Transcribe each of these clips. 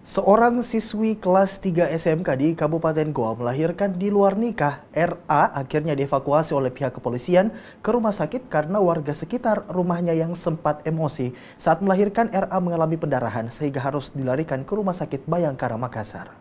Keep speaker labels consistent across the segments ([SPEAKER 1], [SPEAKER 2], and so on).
[SPEAKER 1] Seorang siswi kelas 3 SMK di Kabupaten Goa melahirkan di luar nikah. RA akhirnya dievakuasi oleh pihak kepolisian ke rumah sakit karena warga sekitar rumahnya yang sempat emosi. Saat melahirkan, RA mengalami pendarahan sehingga harus dilarikan ke Rumah Sakit Bayangkara, Makassar.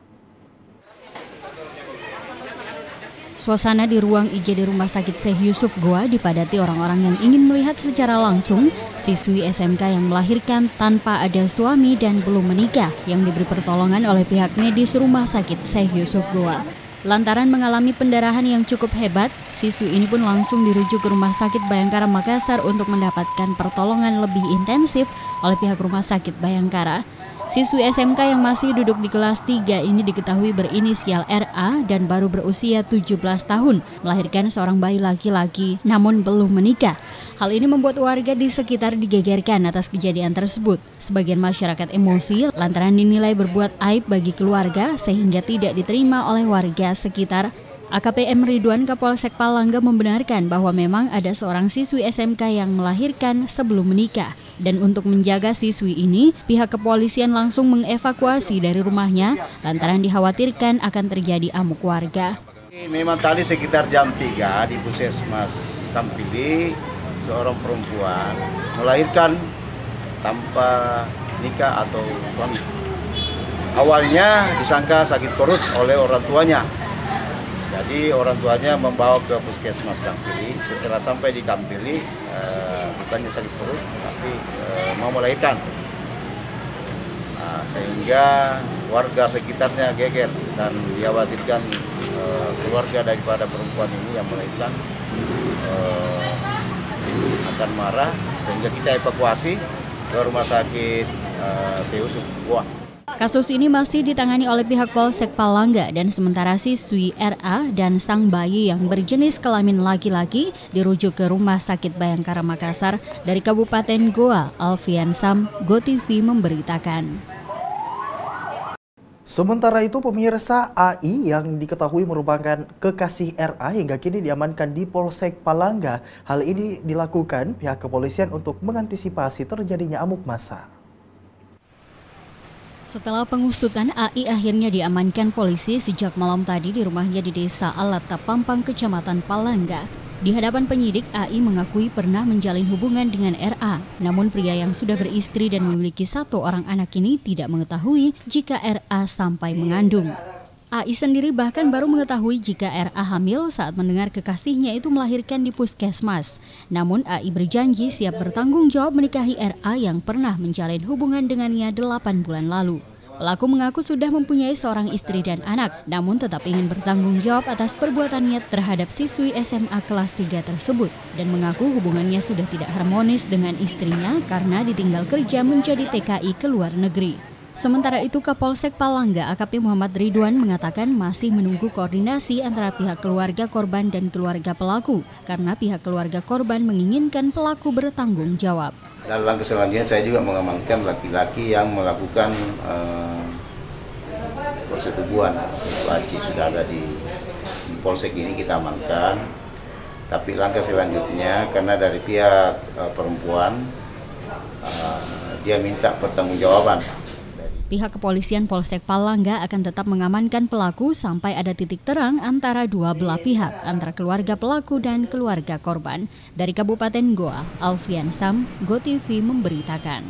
[SPEAKER 2] Suasana di ruang IGD Rumah Sakit Syekh Yusuf Goa dipadati orang-orang yang ingin melihat secara langsung siswi SMK yang melahirkan tanpa ada suami dan belum menikah yang diberi pertolongan oleh pihak medis Rumah Sakit Syekh Yusuf Goa. Lantaran mengalami pendarahan yang cukup hebat, siswi ini pun langsung dirujuk ke Rumah Sakit Bayangkara Makassar untuk mendapatkan pertolongan lebih intensif oleh pihak Rumah Sakit Bayangkara. Siswi SMK yang masih duduk di kelas 3 ini diketahui berinisial RA dan baru berusia 17 tahun, melahirkan seorang bayi laki-laki namun belum menikah. Hal ini membuat warga di sekitar digegerkan atas kejadian tersebut. Sebagian masyarakat emosi lantaran dinilai berbuat aib bagi keluarga sehingga tidak diterima oleh warga sekitar. AKP Ridwan Kapolsek Palangga membenarkan bahwa memang ada seorang siswi SMK yang melahirkan sebelum menikah. Dan untuk menjaga siswi ini, pihak kepolisian langsung mengevakuasi dari rumahnya lantaran dikhawatirkan akan terjadi amuk warga.
[SPEAKER 3] Memang tadi sekitar jam 3 di Puskesmas Kampili, seorang perempuan melahirkan tanpa nikah atau suami. Awalnya disangka sakit perut oleh orang tuanya. Jadi orang tuanya membawa ke Puskesmas Kampili. Setelah sampai di Kampili, bukannya sakit perut, tapi mau melahirkan. Sehingga warga sekitarnya geger dan dikhawatirkan keluarga daripada perempuan ini yang melahirkan akan marah, sehingga kita evakuasi ke Rumah Sakit Syekh Yusuf Goa.
[SPEAKER 2] Kasus ini masih ditangani oleh pihak Polsek Palangga dan sementara siswi RA dan sang bayi yang berjenis kelamin laki-laki dirujuk ke Rumah Sakit Bayangkara Makassar. Dari Kabupaten Goa, Alfian Sam, GoTV memberitakan.
[SPEAKER 1] Sementara itu, pemirsa, AI yang diketahui merupakan kekasih RA hingga kini diamankan di Polsek Palangga. Hal ini dilakukan pihak kepolisian untuk mengantisipasi terjadinya amuk massa.
[SPEAKER 2] Setelah pengusutan, AI akhirnya diamankan polisi sejak malam tadi di rumahnya di Desa Alata Pampang, Kecamatan Palangga. Di hadapan penyidik, AI mengakui pernah menjalin hubungan dengan RA. Namun pria yang sudah beristri dan memiliki 1 orang anak ini tidak mengetahui jika RA sampai mengandung. AI sendiri bahkan baru mengetahui jika RA hamil saat mendengar kekasihnya itu melahirkan di puskesmas. Namun AI berjanji siap bertanggung jawab menikahi RA yang pernah menjalin hubungan dengannya 8 bulan lalu. Pelaku mengaku sudah mempunyai seorang istri dan anak, namun tetap ingin bertanggung jawab atas perbuatannya terhadap siswi SMA kelas 3 tersebut dan mengaku hubungannya sudah tidak harmonis dengan istrinya karena ditinggal kerja menjadi TKI ke luar negeri. Sementara itu, Kapolsek Palangga AKP Muhammad Ridwan mengatakan masih menunggu koordinasi antara pihak keluarga korban dan keluarga pelaku karena pihak keluarga korban menginginkan pelaku bertanggung jawab.
[SPEAKER 3] Dan langkah selanjutnya saya juga mengamankan laki-laki yang melakukan persetubuhan. Laki sudah ada di Polsek ini kita amankan. Tapi langkah selanjutnya karena dari pihak perempuan dia minta pertanggungjawaban.
[SPEAKER 2] Pihak kepolisian Polsek Palangga akan tetap mengamankan pelaku sampai ada titik terang antara dua belah pihak, antara keluarga pelaku dan keluarga korban. Dari Kabupaten Goa, Alfian Sam, GoTV memberitakan.